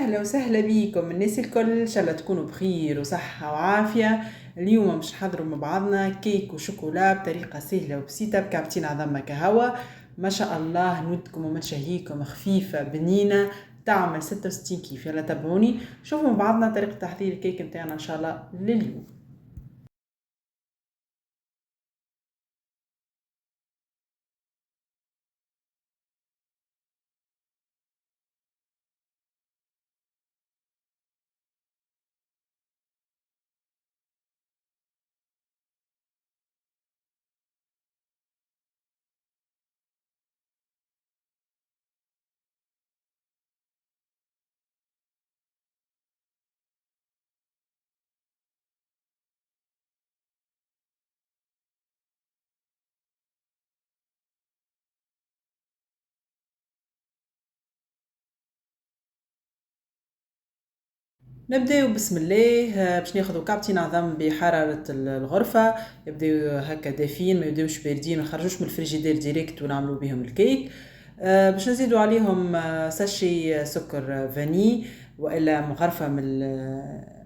أهلا وسهلا بيكم الناس الكل، إن شاء الله تكونوا بخير وصحة وعافية. اليوم مش نحضروا مع بعضنا كيك وشوكولا بطريقة سهلة وبسيطة بكعبتين عظمة كهوة. ما شاء الله نودكم ومتشهيكم خفيفة بنينة تعمل 66 كيف. يلا تابعوني شوفوا مع بعضنا طريقة تحضير الكيك متاعنا إن شاء الله لليوم. نبداو بسم الله. باش ناخذوا كعبتين عظم بحرارة الغرفة، يبداو هكا دافين، ما يبداوش باردين، ما نخرجوش من الفريجيدير ديريكت ونعملوا بهم الكيك. باش نزيدوا عليهم ساشي سكر فاني والا مغرفة من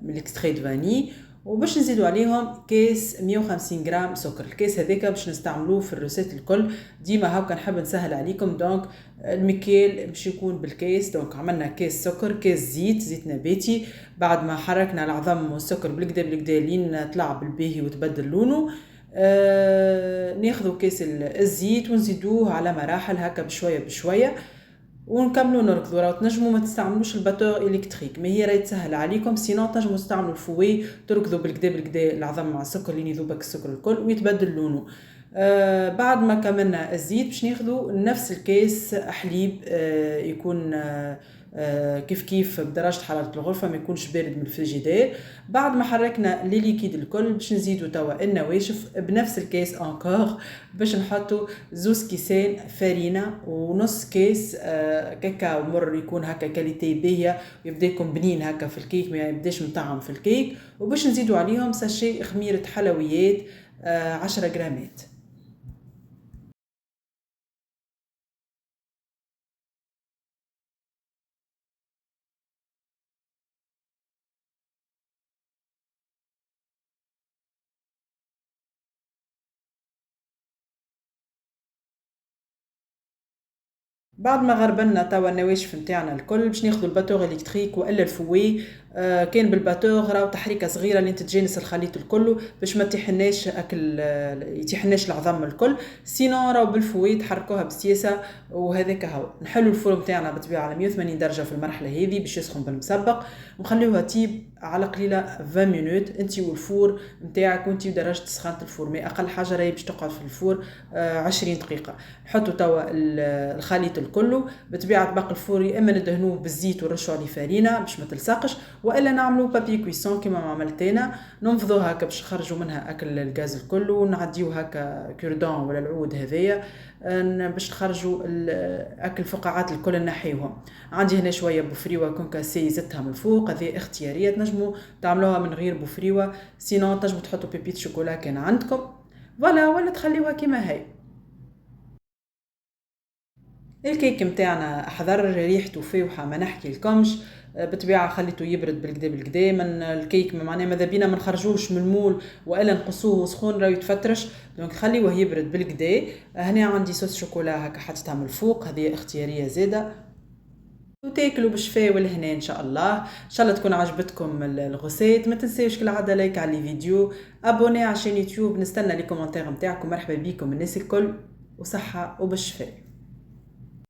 الاكستري دو فاني، وباش نزيدوا عليهم كيس 150 غرام سكر. الكيس هذاك باش نستعملوه في الروسيت الكل، ديما هاكا نحب نسهل عليكم. دونك المكيال باش يكون بالكيس. دونك عملنا كيس سكر، كيس زيت نباتي. بعد ما حركنا العظم والسكر بالكدا لين طلع بالباهي وتبدل لونه، ناخذوا كيس الزيت ونزيدوه على مراحل هكا بشويه ونكملوا نركضوا. راهو تنجموا ما تستعملوش الباتور الكتريك، ما هي راهي تسهل عليكم. سينو تنجموا تستعملوا الفوي، تركضوا بالكدا العظم مع السكر لين يذوبك السكر الكل ويتبدل لونه. بعد ما كملنا الزيت باش ناخذوا نفس الكيس حليب، يكون كيف بدرجة حرارة الغرفة، ما يكونش بارد من الفريجيدير. بعد ما حركنا لي ليكيد الكل باش نزيدوا توا النواشف بنفس الكيس انكور. باش نحطوا 2 كيسان فرينة ونص كيس كاكاو مر، يكون هكا كاليتي باهية ويبدا يكون بنين هكا في الكيك، ما يبداش مطعم في الكيك. وباش نزيدوا عليهم ساشي خميرة حلويات 10 غرامات. بعد ما غربلنا توا النواشف نتاعنا الكل باش ناخذوا الباتور الكتريك والا الفوي. كان بالباتور راهو تحريكه صغيره لين تتجانس الخليط الكل باش ما يطيحناش يطيحناش العظم الكل. سينو راهو بالفوي تحركوها بسياسه. وهذاك هو نحلوا الفرن نتاعنا بالطبيعه على 180 درجه في المرحله هذه باش يسخن بالمسبق، ونخليوها تيب على قليله 20 مينوت انت والفور نتاعك، وانت بدرجه سخانه الفور. ما اقل حاجه راهي باش تقعد في الفور 20 دقيقه. نحطوا توا الخليط كله بطبيعه باقي الفور، يا اما ندهنوه بالزيت ونرشوا عليه فرينه باش ما تلصقش، والا نعملوا بابي كويسون كما ما عملت انا. ننفضوها هكا باش نخرجوا منها اكل الغاز الكل، ونعديو هكا كردون ولا العود هذايا باش نخرجوا اكل الفقاعات الكل نحيوهم. عندي هنا شويه بوفريوه كونكاسي زدتها من الفوق، هذه اختياريه، تنجموا تعملوها من غير بوفريوه، سينو تنجموا تحطوا بيبيت شوكولا كان عندكم فوالا، ولا تخليوها كما هي. الكيك متاعنا احضر، ريحته فاوحه ما نحكي لكمش. بطبيعه خليته يبرد بالكدا من الكيك، معناه ماذا بينا ما نخرجوش من المول والا نقصوه سخون راه يتفترش. دونك خليوه يبرد بالكدا. هنا عندي صوص شوكولا هكا حطيتها من الفوق، هذه اختياريه زاده، وتاكلوا بالشفاء والهنا ان شاء الله. ان شاء الله تكون عجبتكم الغوسيت. ما تنساوش كالعاده لايك على الفيديو، ابوني على شان يوتيوب، نستنى لي كومنتير نتاعكم. مرحبا بكم الناس الكل، وصحه وبالشفاء.